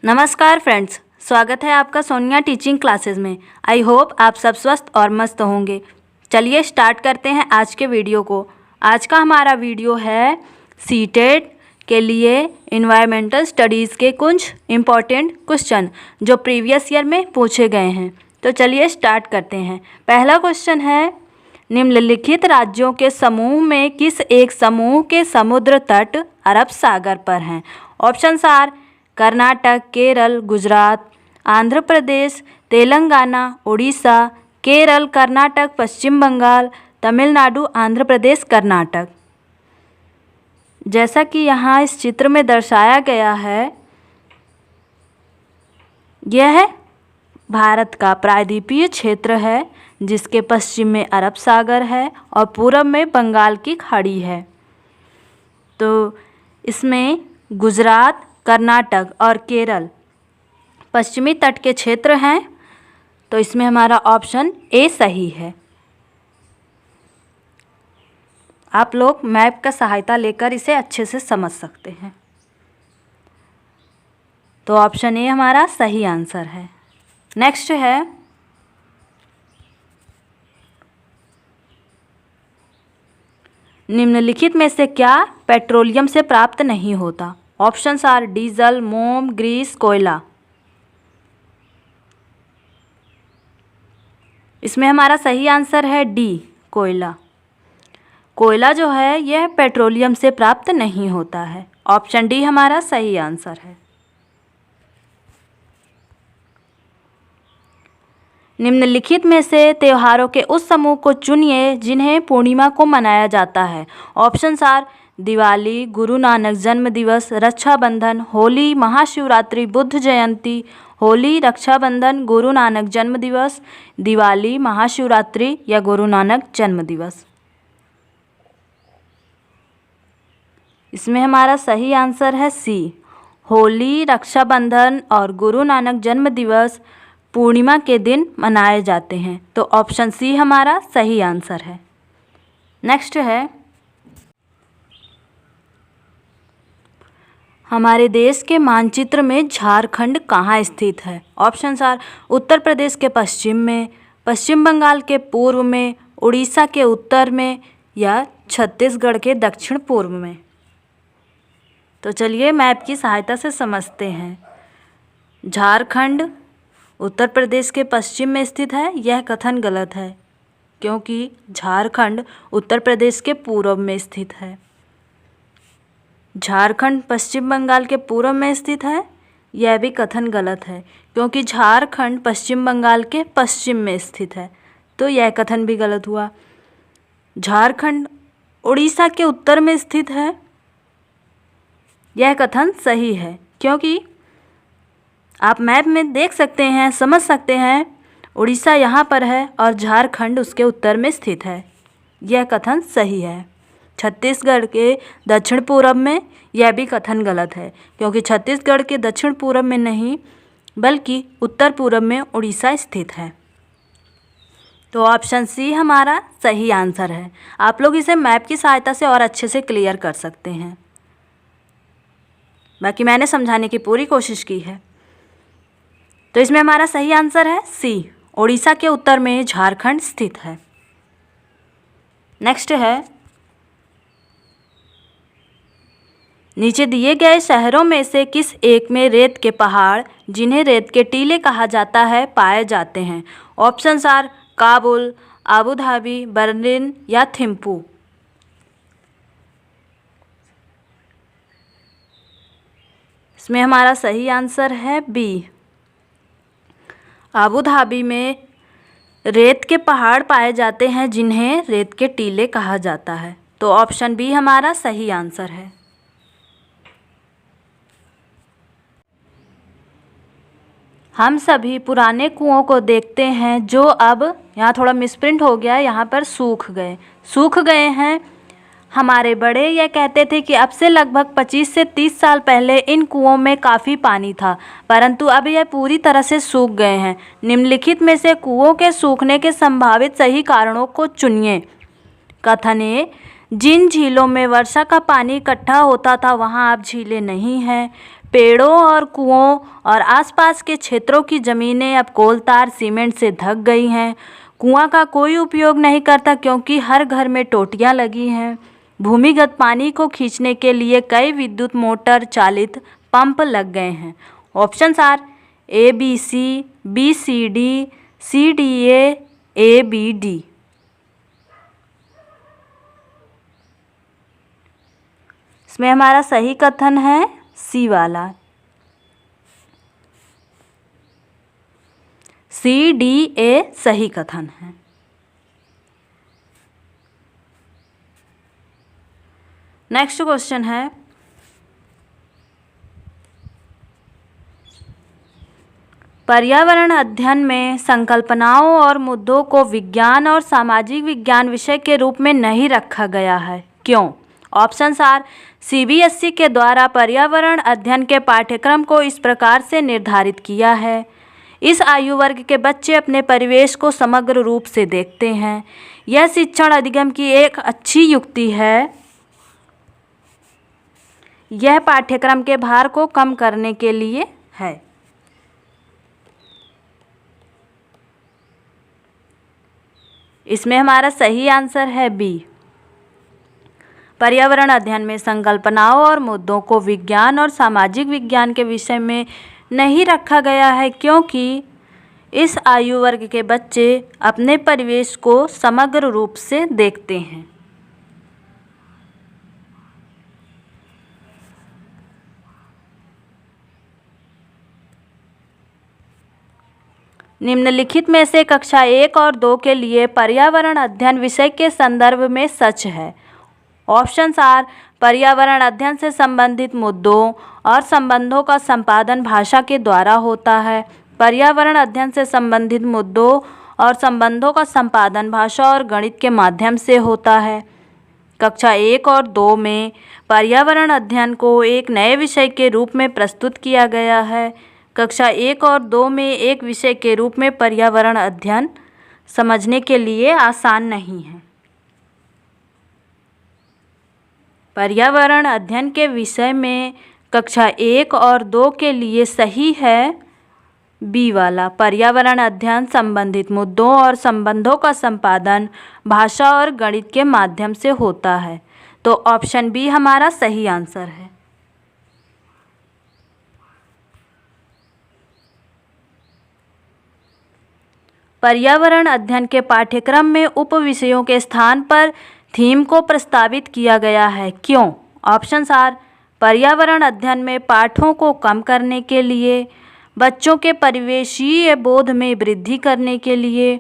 नमस्कार फ्रेंड्स, स्वागत है आपका सोनिया टीचिंग क्लासेस में। आई होप आप सब स्वस्थ और मस्त होंगे। चलिए स्टार्ट करते हैं आज के वीडियो को। आज का हमारा वीडियो है सीटेट के लिए इन्वायरमेंटल स्टडीज़ के कुछ इम्पॉर्टेंट क्वेश्चन जो प्रीवियस ईयर में पूछे गए हैं। तो चलिए स्टार्ट करते हैं। पहला क्वेश्चन है, निम्नलिखित राज्यों के समूह में किस एक समूह के समुद्र तट अरब सागर पर हैं? ऑप्शंस आर कर्नाटक, केरल, गुजरात, आंध्र प्रदेश, तेलंगाना, उड़ीसा, केरल, कर्नाटक, पश्चिम बंगाल, तमिलनाडु, आंध्र प्रदेश, कर्नाटक। जैसा कि यहाँ इस चित्र में दर्शाया गया है, यह भारत का प्रायद्वीपीय क्षेत्र है जिसके पश्चिम में अरब सागर है और पूरब में बंगाल की खाड़ी है। तो इसमें गुजरात, कर्नाटक और केरल पश्चिमी तट के क्षेत्र हैं। तो इसमें हमारा ऑप्शन ए सही है। आप लोग मैप का सहायता लेकर इसे अच्छे से समझ सकते हैं। तो ऑप्शन ए हमारा सही आंसर है। नेक्स्ट है, निम्नलिखित में से क्या पेट्रोलियम से प्राप्त नहीं होता? ऑप्शंस आर डीजल, मोम, ग्रीस, कोयला। इसमें हमारा सही आंसर है डी, कोयला। कोयला जो है यह पेट्रोलियम से प्राप्त नहीं होता है। ऑप्शन डी हमारा सही आंसर है। निम्नलिखित में से त्योहारों के उस समूह को चुनिए जिन्हें पूर्णिमा को मनाया जाता है। ऑप्शंस आर दिवाली, गुरु नानक जन्म दिवस, रक्षाबंधन, होली, महाशिवरात्रि, बुद्ध जयंती। होली, रक्षाबंधन, गुरु नानक जन्म दिवस, दिवाली, महाशिवरात्रि या गुरु नानक जन्म दिवस। इसमें हमारा सही आंसर है सी, होली, रक्षाबंधन और गुरु नानक जन्म दिवस पूर्णिमा के दिन मनाए जाते हैं। तो ऑप्शन सी हमारा सही आंसर है। नेक्स्ट है, हमारे देश के मानचित्र में झारखंड कहाँ स्थित है? ऑप्शंस आर उत्तर प्रदेश के पश्चिम में, पश्चिम बंगाल के पूर्व में, उड़ीसा के उत्तर में या छत्तीसगढ़ के दक्षिण पूर्व में। तो चलिए मैप की सहायता से समझते हैं। झारखंड उत्तर प्रदेश के पश्चिम में स्थित है, यह कथन गलत है क्योंकि झारखंड उत्तर प्रदेश के पूर्व में स्थित है। झारखंड पश्चिम बंगाल के पूर्व में स्थित है, यह भी कथन गलत है क्योंकि झारखंड पश्चिम बंगाल के पश्चिम में स्थित है। तो यह कथन भी गलत हुआ। झारखंड उड़ीसा के उत्तर में स्थित है, यह कथन सही है क्योंकि आप मैप में देख सकते हैं, समझ सकते हैं, उड़ीसा यहाँ पर है और झारखंड उसके उत्तर में स्थित है। यह कथन सही है। छत्तीसगढ़ के दक्षिण पूर्व में, यह भी कथन गलत है क्योंकि छत्तीसगढ़ के दक्षिण पूर्व में नहीं बल्कि उत्तर पूर्व में उड़ीसा स्थित है। तो ऑप्शन सी हमारा सही आंसर है। आप लोग इसे मैप की सहायता से और अच्छे से क्लियर कर सकते हैं। बाकी मैंने समझाने की पूरी कोशिश की है। तो इसमें हमारा सही आंसर है सी, उड़ीसा के उत्तर में झारखंड स्थित है। नेक्स्ट है, नीचे दिए गए शहरों में से किस एक में रेत के पहाड़, जिन्हें रेत के टीले कहा जाता है, पाए जाते हैं? Options are Kabul, Abu Dhabi, Berlin या थिम्पू। इसमें हमारा सही आंसर है बी, आबू धाबी में रेत के पहाड़ पाए जाते हैं जिन्हें रेत के टीले कहा जाता है। तो ऑप्शन बी हमारा सही आंसर है। हम सभी पुराने कुओं को देखते हैं जो अब, यहाँ थोड़ा मिसप्रिंट हो गया है, यहाँ पर सूख गए हैं। हमारे बड़े यह कहते थे कि अब से लगभग 25 से 30 साल पहले इन कुओं में काफ़ी पानी था, परंतु अब यह पूरी तरह से सूख गए हैं। निम्नलिखित में से कुओं के सूखने के संभावित सही कारणों को चुनिए। कथन ए, जिन झीलों में वर्षा का पानी इकट्ठा होता था वहाँ अब झीलें नहीं हैं। पेड़ों और कुओं और आसपास के क्षेत्रों की ज़मीनें अब कोल तार सीमेंट से ढक गई हैं। कुआं का कोई उपयोग नहीं करता क्योंकि हर घर में टोटियां लगी हैं। भूमिगत पानी को खींचने के लिए कई विद्युत मोटर चालित पंप लग गए हैं। Options are ABC, BCD, CDA, ABD। इसमें हमारा सही कथन है सी वाला, CDA सही कथन है। नेक्स्ट क्वेश्चन है, पर्यावरण अध्ययन में संकल्पनाओं और मुद्दों को विज्ञान और सामाजिक विज्ञान विषय के रूप में नहीं रखा गया है, क्यों? ऑप्शंस आर CBSE के द्वारा पर्यावरण अध्ययन के पाठ्यक्रम को इस प्रकार से निर्धारित किया है। इस आयु वर्ग के बच्चे अपने परिवेश को समग्र रूप से देखते हैं। यह शिक्षण अधिगम की एक अच्छी युक्ति है। यह पाठ्यक्रम के भार को कम करने के लिए है। इसमें हमारा सही आंसर है बी। पर्यावरण अध्ययन में संकल्पनाओं और मुद्दों को विज्ञान और सामाजिक विज्ञान के विषय में नहीं रखा गया है क्योंकि इस आयु वर्ग के बच्चे अपने परिवेश को समग्र रूप से देखते हैं। निम्नलिखित में से कक्षा 1 और 2 के लिए पर्यावरण अध्ययन विषय के संदर्भ में सच है। ऑप्शंस आर पर्यावरण अध्ययन से संबंधित मुद्दों और संबंधों का संपादन भाषा के द्वारा होता है। पर्यावरण अध्ययन से संबंधित मुद्दों और संबंधों का संपादन भाषा और गणित के माध्यम से होता है। कक्षा 1 और 2 में पर्यावरण अध्ययन को एक नए विषय के रूप में प्रस्तुत किया गया है। कक्षा 1 और 2 में एक विषय के रूप में पर्यावरण अध्ययन समझने के लिए आसान नहीं है। पर्यावरण अध्ययन के विषय में कक्षा 1 और 2 के लिए सही है बी वाला। पर्यावरण अध्ययन संबंधित मुद्दों और संबंधों का संपादन भाषा और गणित के माध्यम से होता है। तो ऑप्शन बी हमारा सही आंसर है। पर्यावरण अध्ययन के पाठ्यक्रम में उप विषयों के स्थान पर थीम को प्रस्तावित किया गया है, क्यों? ऑप्शंस आर पर्यावरण अध्ययन में पाठों को कम करने के लिए, बच्चों के परिवेशीय बोध में वृद्धि करने के लिए,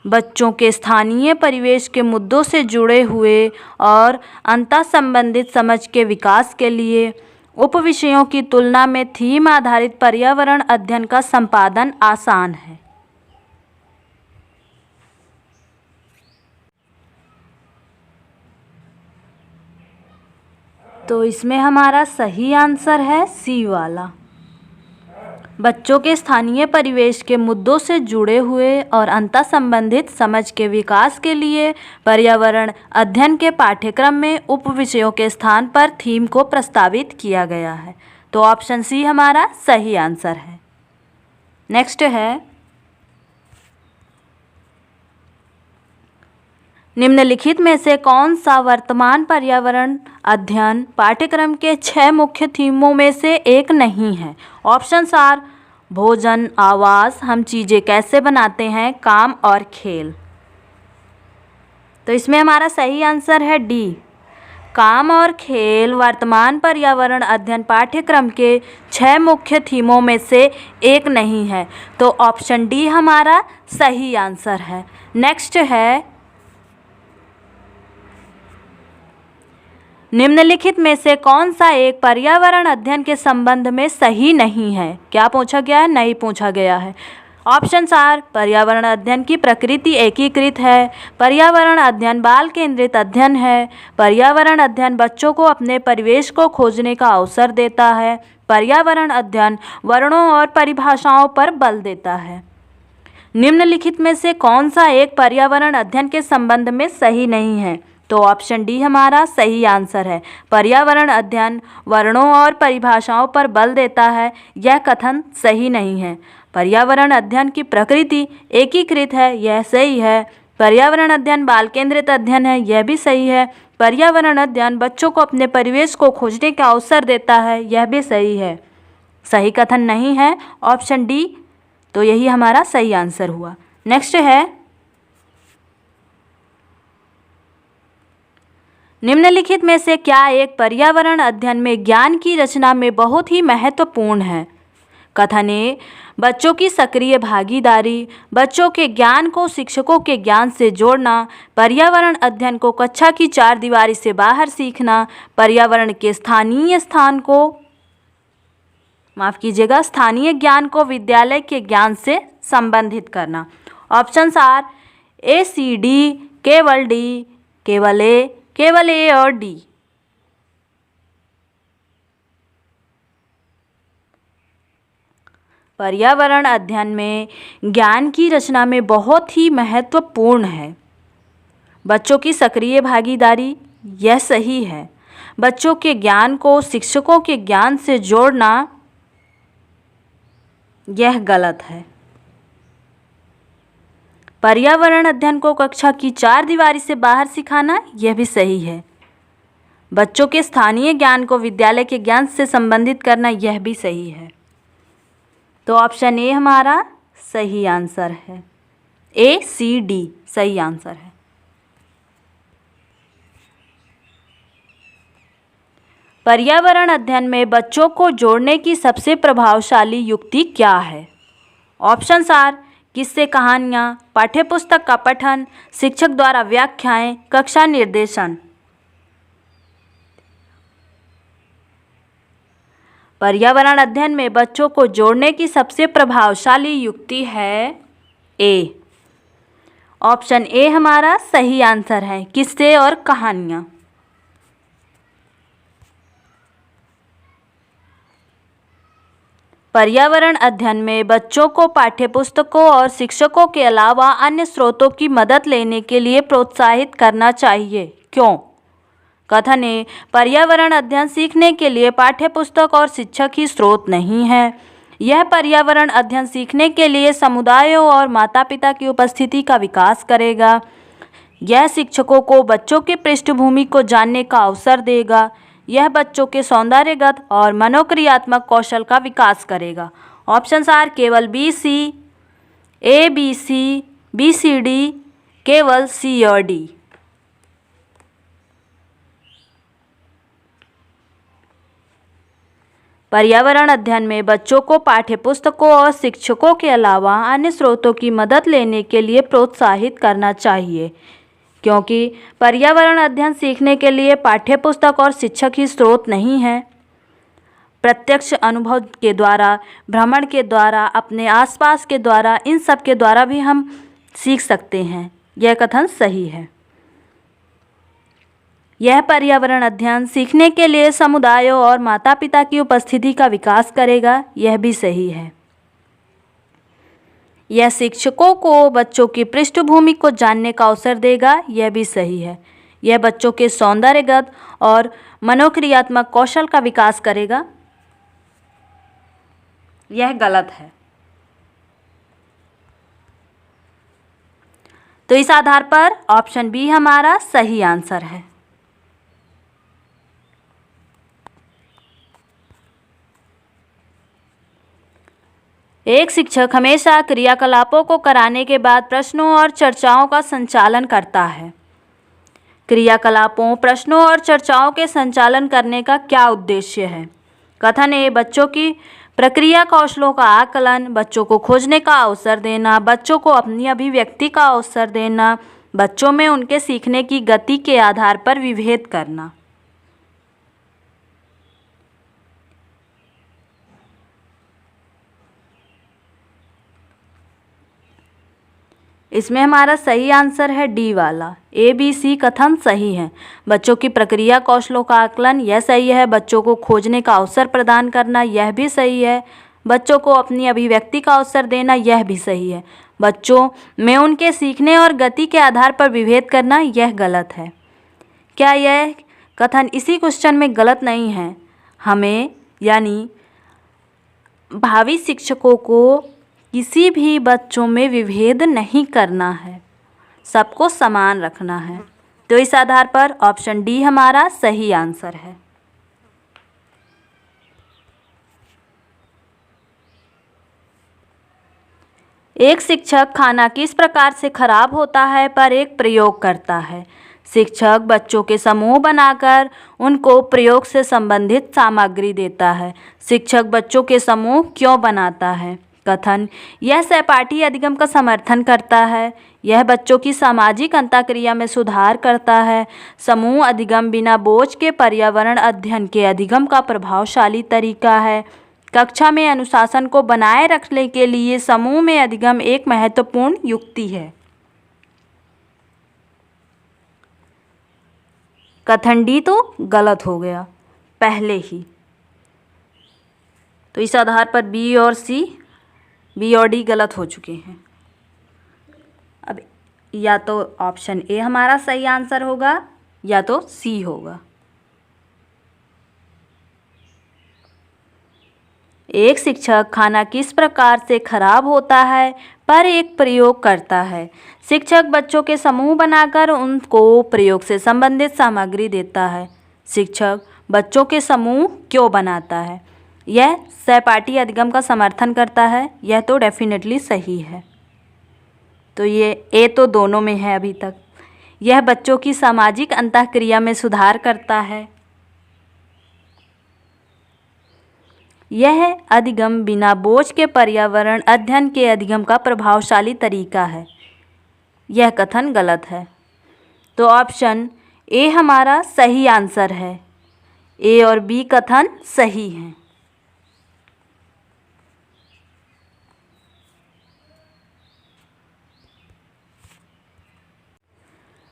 बच्चों के स्थानीय परिवेश के मुद्दों से जुड़े हुए और अंतः संबंधित समझ के विकास के लिए। उप विषयों की तुलना में थीम आधारित पर्यावरण अध्ययन का संपादन आसान है। तो इसमें हमारा सही आंसर है सी वाला। बच्चों के स्थानीय परिवेश के मुद्दों से जुड़े हुए और अंतः संबंधित समझ के विकास के लिए पर्यावरण अध्ययन के पाठ्यक्रम में उप विषयों के स्थान पर थीम को प्रस्तावित किया गया है। तो ऑप्शन सी हमारा सही आंसर है। नेक्स्ट है, निम्नलिखित में से कौन सा वर्तमान पर्यावरण अध्ययन पाठ्यक्रम के 6 मुख्य थीमों में से एक नहीं है? ऑप्शंस आर भोजन, आवास, हम चीज़ें कैसे बनाते हैं, काम और खेल। तो इसमें हमारा सही आंसर है डी। काम और खेल वर्तमान पर्यावरण अध्ययन पाठ्यक्रम के 6 मुख्य थीमों में से एक नहीं है। तो ऑप्शन डी हमारा सही आंसर है। नेक्स्ट है, निम्नलिखित में से कौन सा एक पर्यावरण अध्ययन के संबंध में सही नहीं है? क्या पूछा गया है? नहीं पूछा गया है। ऑप्शंस आर पर्यावरण अध्ययन की प्रकृति एकीकृत है, पर्यावरण अध्ययन बाल केंद्रित अध्ययन है, पर्यावरण अध्ययन बच्चों को अपने परिवेश को खोजने का अवसर देता है, पर्यावरण अध्ययन वर्णों और परिभाषाओं पर बल देता है। निम्नलिखित में से कौन सा एक पर्यावरण अध्ययन के संबंध में सही नहीं है? तो ऑप्शन डी हमारा सही आंसर है। पर्यावरण अध्ययन वर्णों और परिभाषाओं पर बल देता है, यह कथन सही नहीं है। पर्यावरण अध्ययन की प्रकृति एकीकृत है, यह सही है। पर्यावरण अध्ययन बाल केंद्रित अध्ययन है, यह भी सही है। पर्यावरण अध्ययन बच्चों को अपने परिवेश को खोजने का अवसर देता है, यह भी सही है। सही कथन नहीं है ऑप्शन डी, तो यही हमारा सही आंसर हुआ। नेक्स्ट है, निम्नलिखित में से क्या एक पर्यावरण अध्ययन में ज्ञान की रचना में बहुत ही महत्वपूर्ण है? कथन ए, बच्चों की सक्रिय भागीदारी, बच्चों के ज्ञान को शिक्षकों के ज्ञान से जोड़ना, पर्यावरण अध्ययन को कक्षा की चार दीवारी से बाहर सीखना, पर्यावरण के स्थानीय ज्ञान को विद्यालय के ज्ञान से संबंधित करना। Options are A, C, D, केवल डी, केवल ए और डी। पर्यावरण अध्ययन में ज्ञान की रचना में बहुत ही महत्वपूर्ण है बच्चों की सक्रिय भागीदारी, यह सही है। बच्चों के ज्ञान को शिक्षकों के ज्ञान से जोड़ना, यह गलत है। पर्यावरण अध्ययन को कक्षा की चार दीवारी से बाहर सिखाना, यह भी सही है। बच्चों के स्थानीय ज्ञान को विद्यालय के ज्ञान से संबंधित करना, यह भी सही है। तो ऑप्शन ए हमारा सही आंसर है। ए, सी, डी सही आंसर है। पर्यावरण अध्ययन में बच्चों को जोड़ने की सबसे प्रभावशाली युक्ति क्या है? ऑप्शंस आर किस्से कहानियाँ, पाठ्यपुस्तक का पठन, शिक्षक द्वारा व्याख्याएं, कक्षा निर्देशन। पर्यावरण अध्ययन में बच्चों को जोड़ने की सबसे प्रभावशाली युक्ति है ए। ऑप्शन ए हमारा सही आंसर है, किस्से और कहानियाँ। पर्यावरण अध्ययन में बच्चों को पाठ्यपुस्तकों और शिक्षकों के अलावा अन्य स्रोतों की मदद लेने के लिए प्रोत्साहित करना चाहिए। क्यों? कथन ए, पर्यावरण अध्ययन सीखने के लिए पाठ्यपुस्तक और शिक्षक ही स्रोत नहीं है। यह पर्यावरण अध्ययन सीखने के लिए समुदायों और माता पिता की उपस्थिति का विकास करेगा। यह शिक्षकों को बच्चों की पृष्ठभूमि को जानने का अवसर देगा। यह बच्चों के सौंदर्यगत और मनोक्रियात्मक कौशल का विकास करेगा। ऑप्शंस आर केवल बी, सी, ए, बी, सी, बी, सी, डी, केवल सी और डी। पर्यावरण अध्ययन में बच्चों को पाठ्यपुस्तकों और शिक्षकों के अलावा अन्य स्रोतों की मदद लेने के लिए प्रोत्साहित करना चाहिए, क्योंकि पर्यावरण अध्ययन सीखने के लिए पाठ्यपुस्तक और शिक्षक ही स्रोत नहीं है। प्रत्यक्ष अनुभव के द्वारा, भ्रमण के द्वारा, अपने आसपास के द्वारा, इन सब के द्वारा भी हम सीख सकते हैं। यह कथन सही है। यह पर्यावरण अध्ययन सीखने के लिए समुदायों और माता पिता की उपस्थिति का विकास करेगा, यह भी सही है। यह शिक्षकों को बच्चों की पृष्ठभूमि को जानने का अवसर देगा, यह भी सही है। यह बच्चों के सौंदर्यगत और मनोक्रियात्मक कौशल का विकास करेगा, यह गलत है। तो इस आधार पर ऑप्शन बी हमारा सही आंसर है। एक शिक्षक हमेशा क्रियाकलापों को कराने के बाद प्रश्नों और चर्चाओं का संचालन करता है। क्रियाकलापों, प्रश्नों और चर्चाओं के संचालन करने का क्या उद्देश्य है? कथन ए, बच्चों की प्रक्रिया कौशलों का आकलन, बच्चों को खोजने का अवसर देना, बच्चों को अपनी अभिव्यक्ति का अवसर देना, बच्चों में उनके सीखने की गति के आधार पर विभेद करना। इसमें हमारा सही आंसर है डी वाला। ए, बी, सी कथन सही है। बच्चों की प्रक्रिया कौशलों का आकलन, यह सही है। बच्चों को खोजने का अवसर प्रदान करना, यह भी सही है। बच्चों को अपनी अभिव्यक्ति का अवसर देना, यह भी सही है। बच्चों में उनके सीखने और गति के आधार पर विभेद करना, यह गलत है। क्या यह कथन इसी क्वेश्चन में गलत नहीं है? हमें यानी भावी शिक्षकों को किसी भी बच्चों में विभेद नहीं करना है, सबको समान रखना है। तो इस आधार पर ऑप्शन डी हमारा सही आंसर है। एक शिक्षक खाना किस प्रकार से खराब होता है पर एक प्रयोग करता है? शिक्षक बच्चों के समूह बनाकर उनको प्रयोग से संबंधित सामग्री देता है। शिक्षक बच्चों के समूह क्यों बनाता है? कथन यह सहपाठी अधिगम का समर्थन करता है। यह बच्चों की सामाजिक अंतःक्रिया में सुधार करता है। समूह अधिगम बिना बोझ के पर्यावरण अध्ययन के अधिगम का प्रभावशाली तरीका है। कक्षा में अनुशासन को बनाए रखने के लिए समूह में अधिगम एक महत्वपूर्ण युक्ति है। कथन डी तो गलत हो गया पहले ही। तो इस आधार पर बी और डी गलत हो चुके हैं। अब या तो ऑप्शन ए हमारा सही आंसर होगा या तो सी होगा। एक शिक्षक खाना किस प्रकार से खराब होता है पर एक प्रयोग करता है। शिक्षक बच्चों के समूह बनाकर उनको प्रयोग से संबंधित सामग्री देता है। शिक्षक बच्चों के समूह क्यों बनाता है? यह सहपाठी अधिगम का समर्थन करता है। यह तो डेफिनेटली सही है। तो ये ए तो दोनों में है अभी तक। यह बच्चों की सामाजिक अंतःक्रिया में सुधार करता है। यह अधिगम बिना बोझ के पर्यावरण अध्ययन के अधिगम का प्रभावशाली तरीका है। यह कथन गलत है। तो ऑप्शन ए हमारा सही आंसर है। ए और बी कथन सही हैं।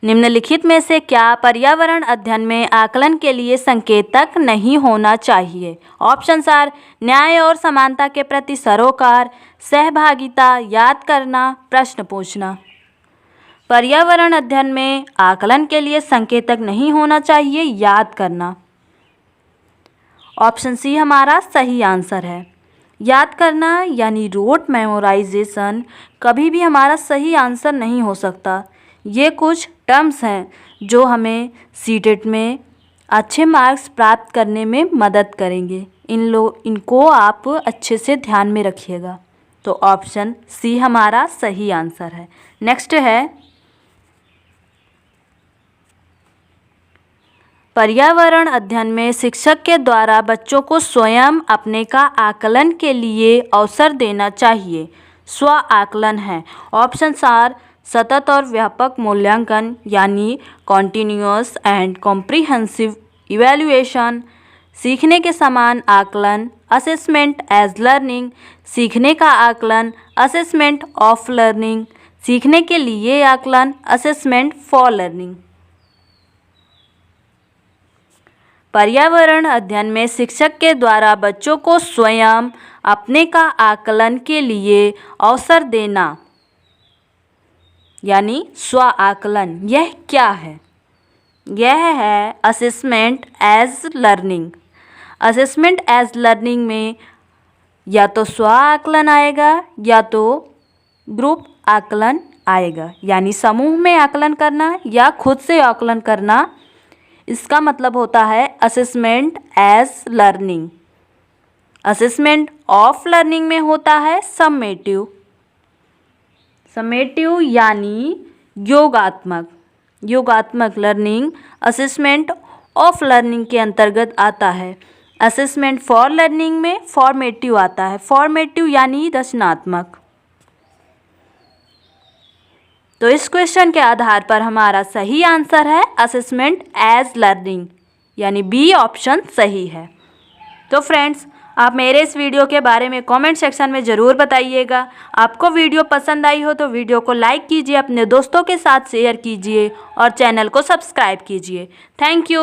निम्नलिखित में से क्या पर्यावरण अध्ययन में आकलन के लिए संकेतक नहीं होना चाहिए? ऑप्शंस आर न्याय और समानता के प्रति सरोकार, सहभागिता, याद करना, प्रश्न पूछना। पर्यावरण अध्ययन में आकलन के लिए संकेतक नहीं होना चाहिए, याद करना। ऑप्शन सी हमारा सही आंसर है। याद करना यानी रोट मेमोराइजेशन कभी भी हमारा सही आंसर नहीं हो सकता। ये कुछ टर्म्स हैं जो हमें सीटेट में अच्छे मार्क्स प्राप्त करने में मदद करेंगे। इनको आप अच्छे से ध्यान में रखिएगा। तो ऑप्शन सी हमारा सही आंसर है। नेक्स्ट है पर्यावरण अध्ययन में शिक्षक के द्वारा बच्चों को स्वयं अपने का आकलन के लिए अवसर देना चाहिए। स्व आकलन है। ऑप्शंस आर सतत और व्यापक मूल्यांकन यानी कॉन्टिन्यूअस एंड कॉम्प्रिहेंसिव इवैल्यूएशन, सीखने के समान आकलन, असेसमेंट एज लर्निंग, सीखने का आकलन, असेसमेंट ऑफ लर्निंग, सीखने के लिए आकलन, असेसमेंट फॉर लर्निंग। पर्यावरण अध्ययन में शिक्षक के द्वारा बच्चों को स्वयं अपने का आकलन के लिए अवसर देना यानी स्व आकलन, यह क्या है? यह है assessment as learning. Assessment as learning में या तो स्व आकलन आएगा या तो ग्रुप आकलन आएगा, यानी समूह में आकलन करना या खुद से आकलन करना। इसका मतलब होता है assessment as learning. Assessment of learning में होता है समेटिव यानी योगात्मक लर्निंग असेसमेंट ऑफ लर्निंग के अंतर्गत आता है। असेसमेंट फॉर लर्निंग में फॉर्मेटिव आता है। फॉर्मेटिव यानी रचनात्मक। तो इस क्वेश्चन के आधार पर हमारा सही आंसर है असेसमेंट एज लर्निंग, यानी बी ऑप्शन सही है। तो फ्रेंड्स, आप मेरे इस वीडियो के बारे में कमेंट सेक्शन में ज़रूर बताइएगा। आपको वीडियो पसंद आई हो तो वीडियो को लाइक कीजिए, अपने दोस्तों के साथ शेयर कीजिए और चैनल को सब्सक्राइब कीजिए। Thank you.